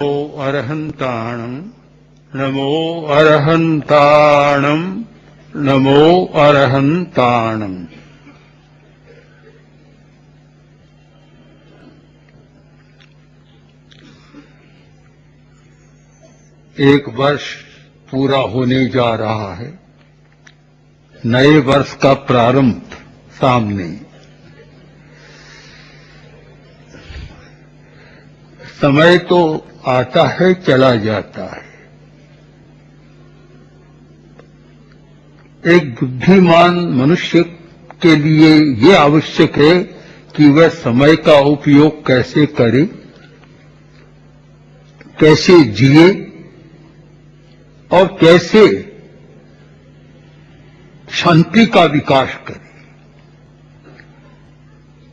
नमो अरहन्ताणं नमो अरहन्ताणं नमो अरहन्ताणं। एक वर्ष पूरा होने जा रहा है, नए वर्ष का प्रारंभ सामने। समय तो आता है चला जाता है। एक बुद्धिमान मनुष्य के लिए यह आवश्यक है कि वह समय का उपयोग कैसे करे, कैसे जिए और कैसे शांति का विकास करे।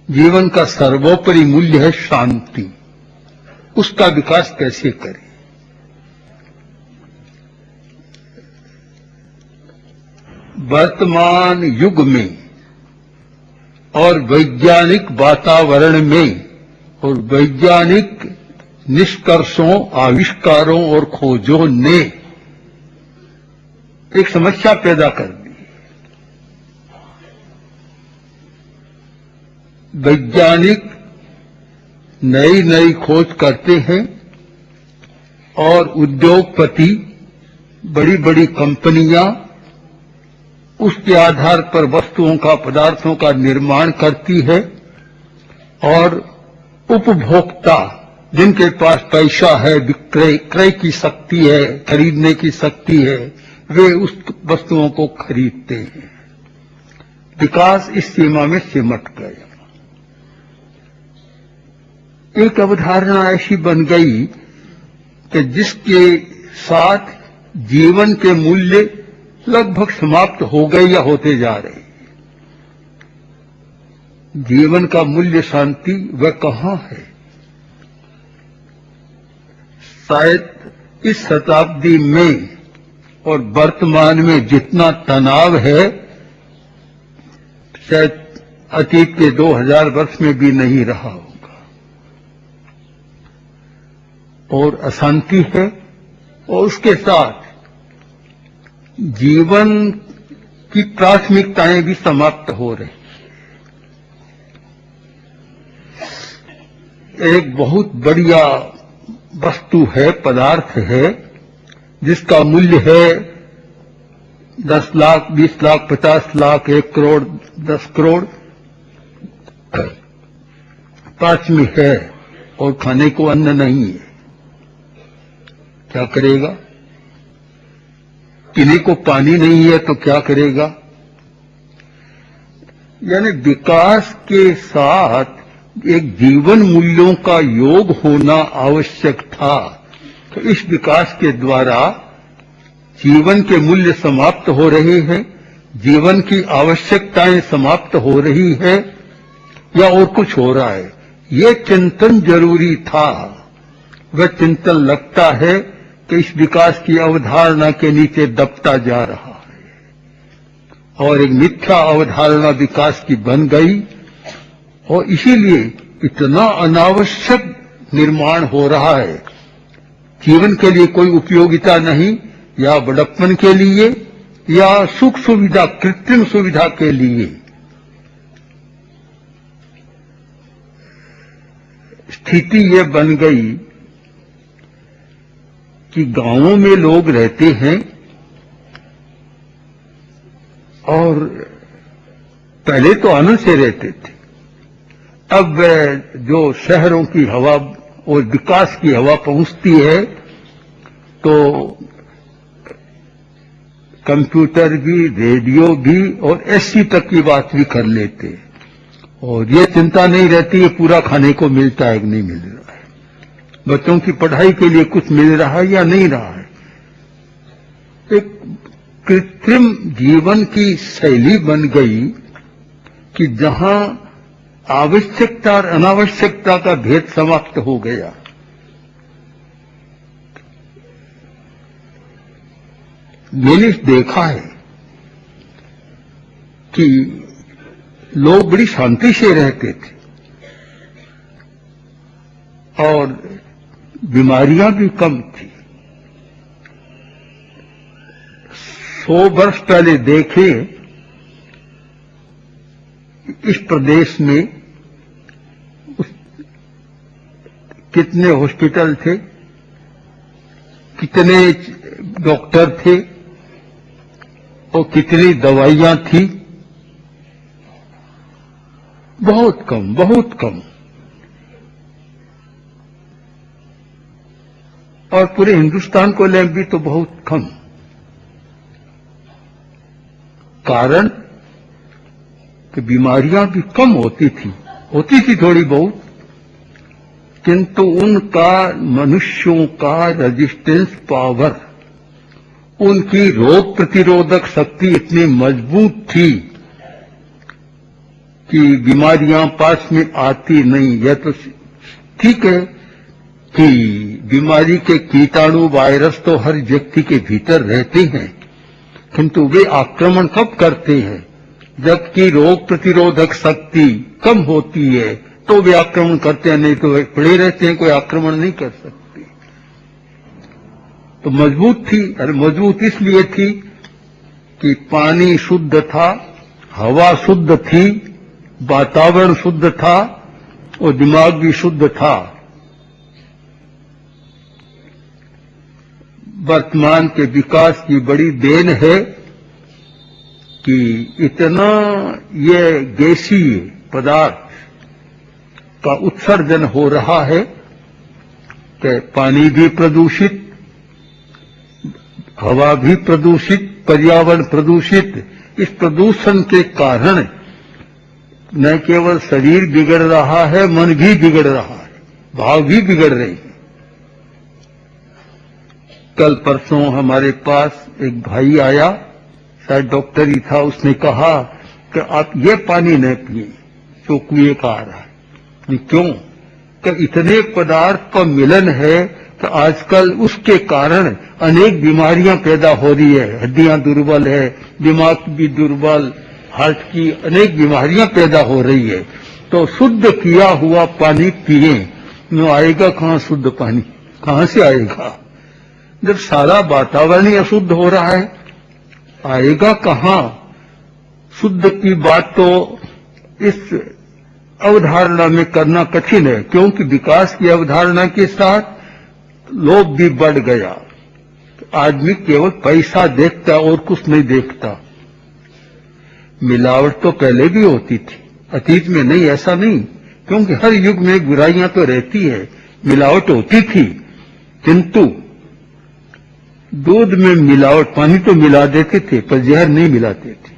जीवन का सर्वोपरि मूल्य है शांति, उसका विकास कैसे करें। वर्तमान युग में और वैज्ञानिक वातावरण में और वैज्ञानिक निष्कर्षों, आविष्कारों और खोजों ने एक समस्या पैदा कर दी। वैज्ञानिक नई नई खोज करते हैं और उद्योगपति, बड़ी बड़ी कंपनियां उसके आधार पर वस्तुओं का, पदार्थों का निर्माण करती है और उपभोक्ता, जिनके पास पैसा है, क्रय की शक्ति है, खरीदने की शक्ति है, वे उस वस्तुओं को खरीदते हैं। विकास इस सीमा में सिमट गया। एक अवधारणा ऐसी बन गई कि जिसके साथ जीवन के मूल्य लगभग समाप्त हो गए या होते जा रहे। जीवन का मूल्य शांति वह कहाँ है? शायद इस शताब्दी में और वर्तमान में जितना तनाव है, शायद अतीत के 2000 वर्ष में भी नहीं रहा होगा। और अशांति है और उसके साथ जीवन की प्राथमिकताएं भी समाप्त हो रही। एक बहुत बढ़िया वस्तु है, पदार्थ है, जिसका मूल्य है 10 लाख, 20 लाख, 50 लाख, 1 करोड़, 10 करोड़, पास में है और खाने को अन्न नहीं है। क्या करेगा? पीने को पानी नहीं है तो क्या करेगा? यानी विकास के साथ एक जीवन मूल्यों का योग होना आवश्यक था। तो इस विकास के द्वारा जीवन के मूल्य समाप्त हो रहे हैं, जीवन की आवश्यकताएं समाप्त हो रही है या और कुछ हो रहा है। ये चिंतन जरूरी था। वह चिंतन लगता है कि इस विकास की अवधारणा के नीचे दबता जा रहा है और एक मिथ्या अवधारणा विकास की बन गई और इसीलिए इतना अनावश्यक निर्माण हो रहा है। जीवन के लिए कोई उपयोगिता नहीं, या बड़प्पन के लिए या सुख सुविधा, कृत्रिम सुविधा के लिए। स्थिति यह बन गई कि गांवों में लोग रहते हैं और पहले तो आनंद से रहते थे। अब जो शहरों की हवा और विकास की हवा पहुंचती है तो कंप्यूटर भी, रेडियो भी और एसी तक की बात भी कर लेते हैं और ये चिंता नहीं रहती है पूरा खाने को मिलता है कि नहीं मिल रहा है, बच्चों की पढ़ाई के लिए कुछ मिल रहा है या नहीं रहा है। एक कृत्रिम जीवन की शैली बन गई कि जहां आवश्यकता और अनावश्यकता का भेद समाप्त हो गया। मैंने देखा है कि लोग बड़ी शांति से रहते थे और बीमारियां भी कम थी। 100 वर्ष पहले देखें, इस प्रदेश में कितने हॉस्पिटल थे, कितने डॉक्टर थे और कितनी दवाइयां थी? बहुत कम, बहुत कम। और पूरे हिंदुस्तान को लें भी तो बहुत कम। कारण कि बीमारियां भी कम होती थी थोड़ी बहुत, किंतु उनका, मनुष्यों का रेजिस्टेंस पावर, उनकी रोग प्रतिरोधक शक्ति इतनी मजबूत थी कि बीमारियां पास में आती नहीं। यह तो ठीक है कि बीमारी के कीटाणु, वायरस तो हर व्यक्ति के भीतर रहते हैं, किंतु वे आक्रमण कब करते हैं? जबकि रोग प्रतिरोधक शक्ति कम होती है तो वे आक्रमण करते हैं, नहीं तो वे पड़े रहते हैं, कोई आक्रमण नहीं कर सकते। तो मजबूत थी। अरे मजबूत इसलिए थी कि पानी शुद्ध था, हवा शुद्ध थी, वातावरण शुद्ध था और दिमाग भी शुद्ध था। वर्तमान के विकास की बड़ी देन है कि इतना ये गैसीय पदार्थ का उत्सर्जन हो रहा है कि पानी भी प्रदूषित, हवा भी प्रदूषित, पर्यावरण प्रदूषित। इस प्रदूषण के कारण न केवल शरीर बिगड़ रहा है, मन भी बिगड़ रहा है, भाव भी बिगड़ रहे हैं। कल परसों हमारे पास एक भाई आया, शायद डॉक्टर ही था, उसने कहा कि आप ये पानी न पिए जो कुएं का आ रहा है। क्यों? कि इतने पदार्थ का मिलन है कि आजकल उसके कारण अनेक बीमारियां पैदा हो रही है। हड्डियां दुर्बल है, दिमाग भी दुर्बल, हार्ट की अनेक बीमारियां पैदा हो रही है। तो शुद्ध किया हुआ पानी पिए। न आएगा कहां शुद्ध पानी? कहां से आएगा जब सारा वातावरण ही अशुद्ध हो रहा है? आएगा कहां? शुद्ध की बात तो इस अवधारणा में करना कठिन है, क्योंकि विकास की अवधारणा के साथ लोभ भी बढ़ गया। आदमी केवल पैसा देखता और कुछ नहीं देखता। मिलावट तो पहले भी होती थी, अतीत में नहीं, ऐसा नहीं, क्योंकि हर युग में बुराइयां तो रहती है, मिलावट होती थी। किंतु दूध में मिलावट, पानी तो मिला देते थे पर जहर नहीं मिलाते थे।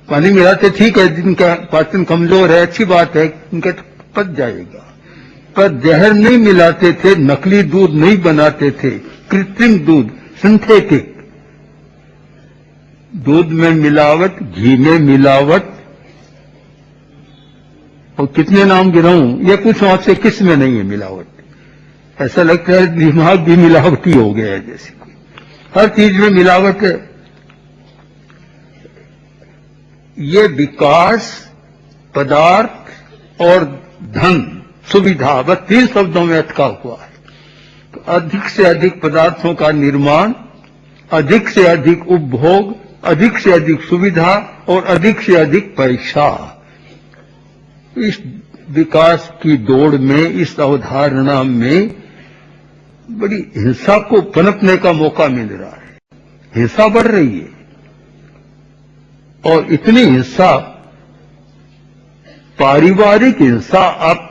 पानी मिलाते ठीक है, जिनका पाचन कमजोर है अच्छी बात है, उनका पच जाएगा, पर जहर नहीं मिलाते थे, नकली दूध नहीं बनाते थे, कृत्रिम दूध, सिंथेटिक दूध में मिलावट, घी में मिलावट, और कितने नाम गिनाऊं? ये पूछो आपसे, किस में नहीं है मिलावट? ऐसा लगता है दिमाग भी मिलावटी हो गया है जैसे। हर चीज में मिलावट है। ये विकास, पदार्थ और धन, सुविधा, बस 3 शब्दों में अटका हुआ है। तो अधिक से अधिक पदार्थों का निर्माण, अधिक से अधिक उपभोग, अधिक से अधिक सुविधा और अधिक से अधिक पैसा। इस विकास की दौड़ में, इस अवधारणा में बड़ी हिंसा को पनपने का मौका मिल रहा है। हिंसा बढ़ रही है और इतनी हिंसा, पारिवारिक हिंसा, आप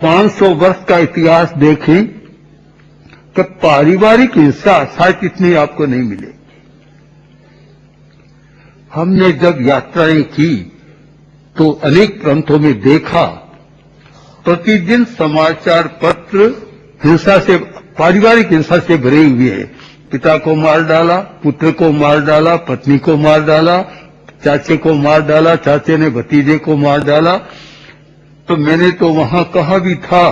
500 वर्ष का इतिहास देखें तो पारिवारिक हिंसा शायद इतनी आपको नहीं मिलेगी। हमने जब यात्राएं की तो अनेक प्रांतों में देखा, प्रतिदिन समाचार पत्र हिंसा से, पारिवारिक हिंसा से भरे हुए हैं। पिता को मार डाला, पुत्र को मार डाला, पत्नी को मार डाला, चाचे को मार डाला, चाचे ने भतीजे को मार डाला। तो मैंने तो वहां कहा भी था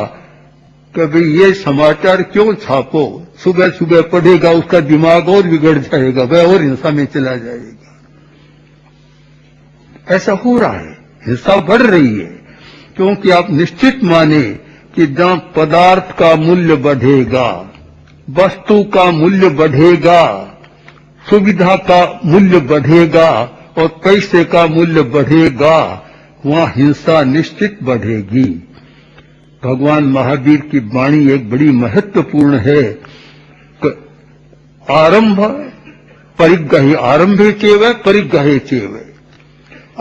कि भाई ये समाचार क्यों छापो, सुबह सुबह पढ़ेगा उसका दिमाग और बिगड़ जाएगा, वह और हिंसा में चला जाएगा। ऐसा हो रहा है, हिंसा बढ़ रही है, क्योंकि आप निश्चित माने कि जहां पदार्थ का मूल्य बढ़ेगा, वस्तु का मूल्य बढ़ेगा, सुविधा का मूल्य बढ़ेगा और पैसे का मूल्य बढ़ेगा, वहां हिंसा निश्चित बढ़ेगी। भगवान महावीर की वाणी एक बड़ी महत्वपूर्ण है। आरंभ परिग्रह, आरंभे चेव परिग्रहे चेव।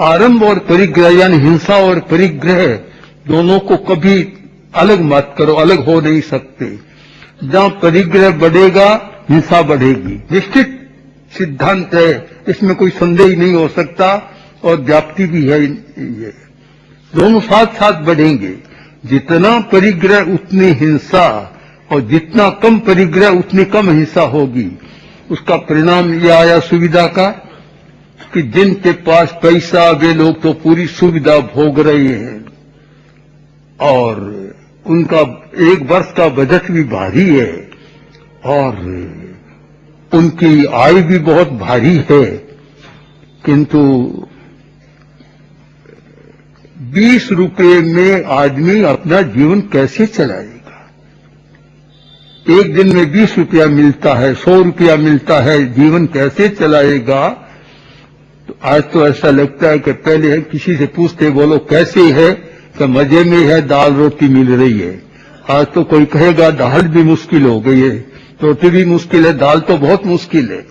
आरंभ और परिग्रह यानी हिंसा और परिग्रह दोनों को कभी अलग मत करो, अलग हो नहीं सकते। जहां परिग्रह बढ़ेगा हिंसा बढ़ेगी, निश्चित सिद्धांत है, इसमें कोई संदेह नहीं हो सकता और व्याप्ति भी है। ये दोनों साथ साथ बढ़ेंगे। जितना परिग्रह उतनी हिंसा और जितना कम परिग्रह उतनी कम हिंसा होगी। उसका परिणाम यह आया सुविधा का कि जिनके पास पैसा वे लोग तो पूरी सुविधा भोग रहे हैं और उनका एक वर्ष का बजट भी भारी है और उनकी आय भी बहुत भारी है, किंतु 20 रुपये में आदमी अपना जीवन कैसे चलाएगा? एक दिन में 20 रुपया मिलता है, 100 रुपया मिलता है, जीवन कैसे चलाएगा? तो आज तो ऐसा लगता है कि पहले किसी से पूछते बोलो कैसे है, तो मजे में है, दाल रोटी मिल रही है। आज तो कोई कहेगा दाल भी मुश्किल हो गई है, रोटी भी मुश्किल है, दाल तो बहुत मुश्किल है।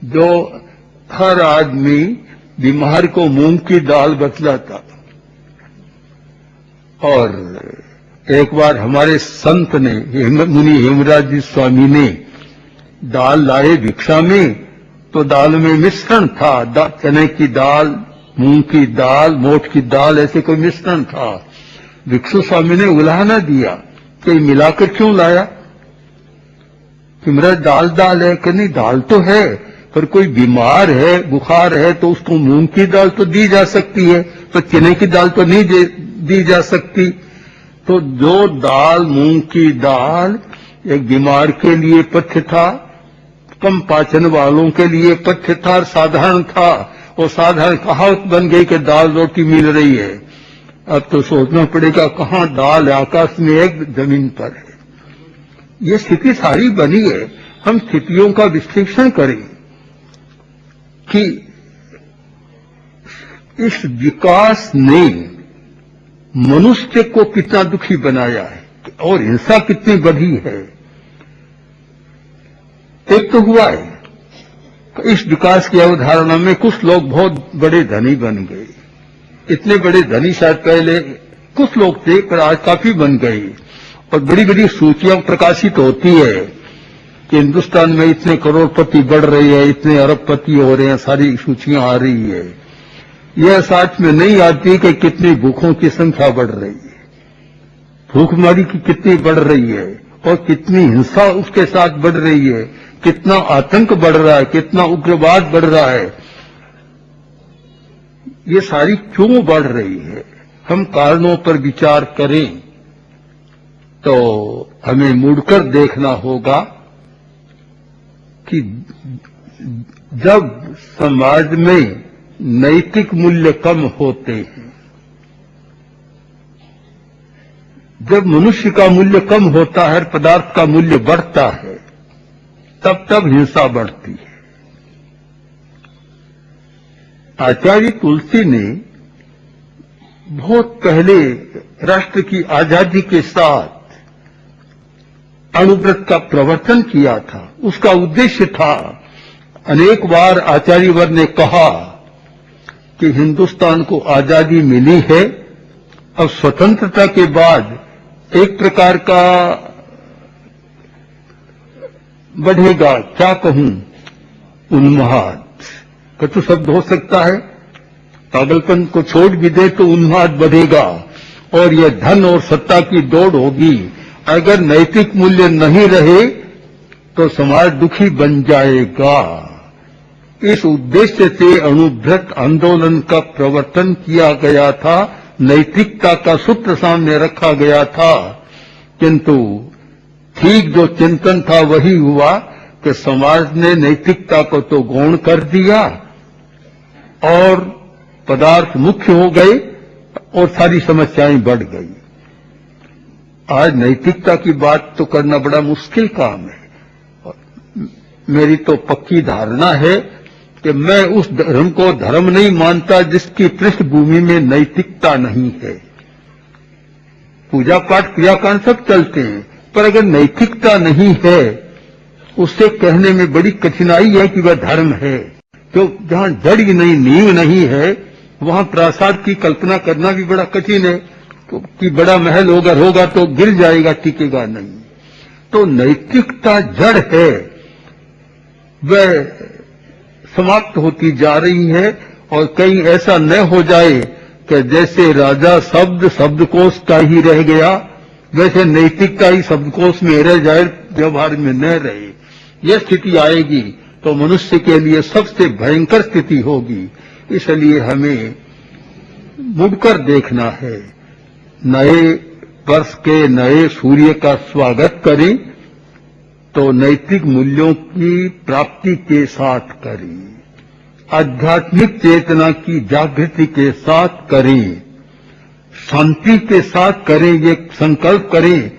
जो हर आदमी बीमार को मूंग की दाल बतलाता। और एक बार हमारे संत ने, मुनि हेमराज जी स्वामी ने दाल लाए भिक्षा में, तो दाल में मिश्रण था, चने की दाल, मूंग की दाल, मोठ की दाल, ऐसे कोई मिश्रण था। भिक्षु स्वामी ने उलाहना दिया कि मिलाकर क्यों लाया? कि मेरा दाल दाल है कि नहीं, दाल तो है, पर कोई बीमार है, बुखार है, तो उसको मूंग की दाल तो दी जा सकती है, तो चने की दाल तो नहीं दी जा सकती। तो जो दाल, मूंग की दाल एक बीमार के लिए पथ्य था, कम पाचन वालों के लिए पथ्य था, साधारण था, और साधारण कहावत बन गई कि दाल रोटी मिल रही है। अब तो सोचना पड़ेगा कहां दाल, आकाश में एक, जमीन पर है। ये स्थिति सारी बनी है। हम स्थितियों का विश्लेषण करें कि इस विकास ने मनुष्य को कितना दुखी बनाया है और हिंसा कितनी बढ़ी है। एक तो हुआ है कि इस विकास की अवधारणा में कुछ लोग बहुत बड़े धनी बन गए। इतने बड़े धनी शायद पहले कुछ लोग थे, पर आज काफी बन गए और बड़ी बड़ी सूचियां प्रकाशित होती है कि हिंदुस्तान में इतने करोड़पति बढ़ रहे हैं, इतने अरबपति हो रहे हैं, सारी सूचियां आ रही है। यह साथ में नहीं आती कि कितनी भूखों की संख्या बढ़ रही है, भूखमरी की कितनी बढ़ रही है और कितनी हिंसा उसके साथ बढ़ रही है, कितना आतंक बढ़ रहा है, कितना उग्रवाद बढ़ रहा है। ये सारी क्यों बढ़ रही है? हम कारणों पर विचार करें तो हमें मुड़कर देखना होगा कि जब समाज में नैतिक मूल्य कम होते हैं, जब मनुष्य का मूल्य कम होता है, पदार्थ का मूल्य बढ़ता है, तब हिंसा बढ़ती है। आचार्य तुलसी ने बहुत पहले राष्ट्र की आजादी के साथ अणुव्रत का प्रवर्तन किया था। उसका उद्देश्य था, अनेक बार आचार्यवर ने कहा कि हिंदुस्तान को आजादी मिली है, अब स्वतंत्रता के बाद एक प्रकार का बढ़ेगा, क्या कहूं, उन्माद, कटु शब्द हो सकता है, पागलपन को छोड़ भी दे तो उन्माद बढ़ेगा और यह धन और सत्ता की दौड़ होगी। अगर नैतिक मूल्य नहीं रहे तो समाज दुखी बन जाएगा। इस उद्देश्य से अणुव्रत आंदोलन का प्रवर्तन किया गया था, नैतिकता का सूत्र सामने रखा गया था, किंतु ठीक जो चिंतन था वही हुआ कि समाज ने नैतिकता को तो गौण कर दिया और पदार्थ मुख्य हो गए और सारी समस्याएं बढ़ गई। आज नैतिकता की बात तो करना बड़ा मुश्किल काम है। मेरी तो पक्की धारणा है कि मैं उस धर्म को धर्म नहीं मानता जिसकी पृष्ठभूमि में नैतिकता नहीं है। पूजा पाठ क्रियाकांड सब चलते हैं, पर अगर नैतिकता नहीं है उससे कहने में बड़ी कठिनाई है कि वह धर्म है। तो जहां जड़ ही नहीं, नींव नहीं है, वहां प्रासाद की कल्पना करना भी बड़ा कठिन है। तो कि बड़ा महल होगा तो गिर जाएगा, टिकेगा नहीं। तो नैतिकता जड़ है, वह समाप्त होती जा रही है। और कहीं ऐसा न हो जाए कि जैसे राजा शब्दकोश का ही रह गया, वैसे नैतिकता ही शब्दकोश में रह जाए, व्यवहार में न रहे। यह स्थिति आएगी तो मनुष्य के लिए सबसे भयंकर स्थिति होगी। इसलिए हमें मुड़कर देखना है। नए वर्ष के नए सूर्य का स्वागत करें तो नैतिक मूल्यों की प्राप्ति के साथ करें, आध्यात्मिक चेतना की जागृति के साथ करें, शांति के साथ करें। ये संकल्प करें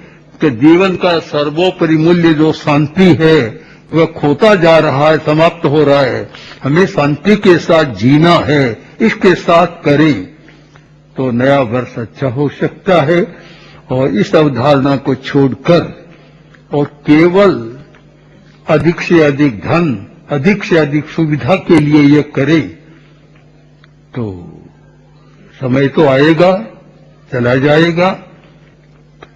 कि जीवन का सर्वोपरि मूल्य जो शांति है वह खोता जा रहा है, समाप्त हो रहा है। हमें शांति के साथ जीना है, इसके साथ करें तो नया वर्ष अच्छा हो सकता है। और इस अवधारणा को छोड़कर और केवल अधिक से अधिक धन, अधिक से अधिक सुविधा के लिए ये करे तो समय तो आएगा, चला जाएगा,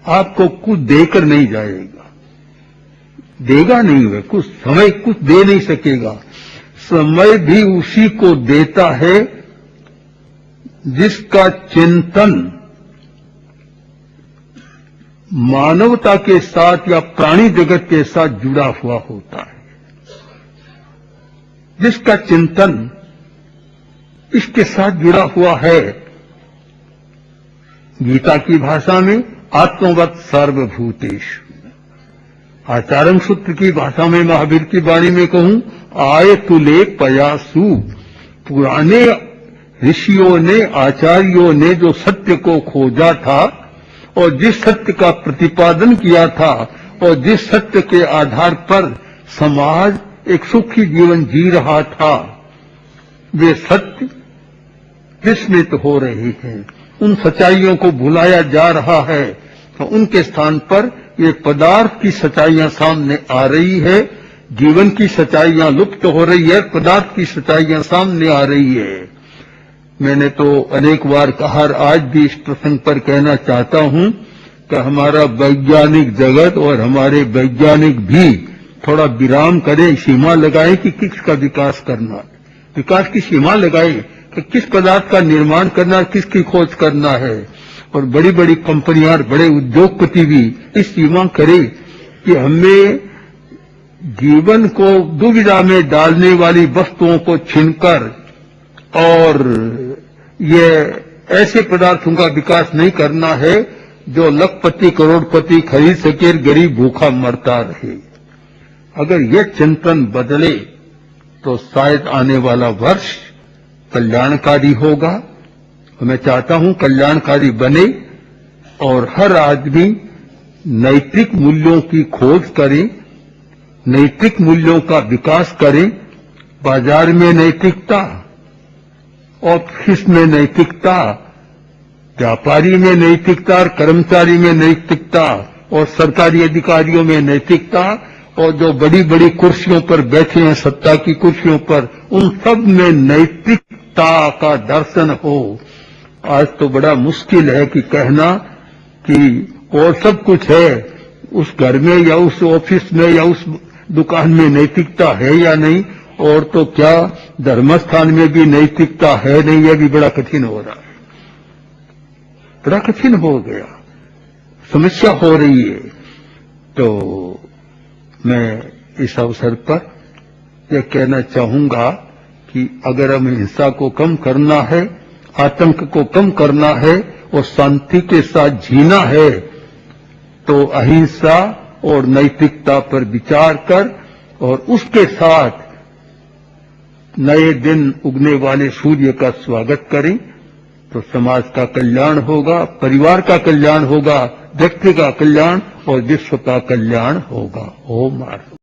आपको कुछ देकर नहीं जाएगा, देगा नहीं। वह कुछ समय कुछ दे नहीं सकेगा। समय भी उसी को देता है जिसका चिंतन मानवता के साथ या प्राणी जगत के साथ जुड़ा हुआ होता है, जिसका चिंतन इसके साथ जुड़ा हुआ है। गीता की भाषा में आत्मवत् सर्वभूतेषु, आचार्य सूत्र की भाषा में महावीर की वाणी में कहूं, आय तुले पयासु। पुराने ऋषियों ने, आचार्यों ने जो सत्य को खोजा था और जिस सत्य का प्रतिपादन किया था और जिस सत्य के आधार पर समाज एक सुखी जीवन जी रहा था, वे सत्य विस्मृत हो रहे हैं। उन सच्चाइयों को भुलाया जा रहा है। तो उनके स्थान पर ये पदार्थ की सच्चाइयां सामने आ रही है, जीवन की सच्चाइयां लुप्त हो रही है, पदार्थ की सच्चाइयां सामने आ रही है। मैंने तो अनेक बार कहा, आज भी इस प्रसंग पर कहना चाहता हूं कि हमारा वैज्ञानिक जगत और हमारे वैज्ञानिक भी थोड़ा विराम करें, सीमा लगाएं कि किसका विकास करना, विकास की सीमा लगाएं कि किस पदार्थ का निर्माण करना, किसकी खोज करना है। और बड़ी बड़ी कंपनियां, बड़े उद्योगपति भी इस सीमा करें कि हमें जीवन को दुविधा में डालने वाली वस्तुओं को छीनकर और ये ऐसे पदार्थों का विकास नहीं करना है जो लखपति करोड़पति खरीद सके, गरीब भूखा मरता रहे। अगर ये चिंतन बदले तो शायद आने वाला वर्ष कल्याणकारी होगा। मैं चाहता हूं कल्याणकारी बने और हर आदमी नैतिक मूल्यों की खोज करे, नैतिक मूल्यों का विकास करे। बाजार में नैतिकता, ऑफिस में नैतिकता, व्यापारी में नैतिकता, कर्मचारी में नैतिकता और सरकारी अधिकारियों में नैतिकता, और जो बड़ी बड़ी कुर्सियों पर बैठे हैं, सत्ता की कुर्सियों पर, उन सब में नैतिकता का दर्शन हो। आज तो बड़ा मुश्किल है कि कहना कि और सब कुछ है, उस घर में या उस ऑफिस में या उस दुकान में नैतिकता है या नहीं, और तो क्या धर्मस्थान में भी नैतिकता है नहीं, यह भी बड़ा कठिन हो रहा है, बड़ा कठिन हो गया, समस्या हो रही है। तो मैं इस अवसर पर यह कहना चाहूंगा कि अगर हमें हिंसा को कम करना है, आतंक को कम करना है और शांति के साथ जीना है, तो अहिंसा और नैतिकता पर विचार कर और उसके साथ नए दिन उगने वाले सूर्य का स्वागत करें। तो समाज का कल्याण होगा, परिवार का कल्याण होगा, व्यक्ति का कल्याण और विश्व का कल्याण होगा। ओम आर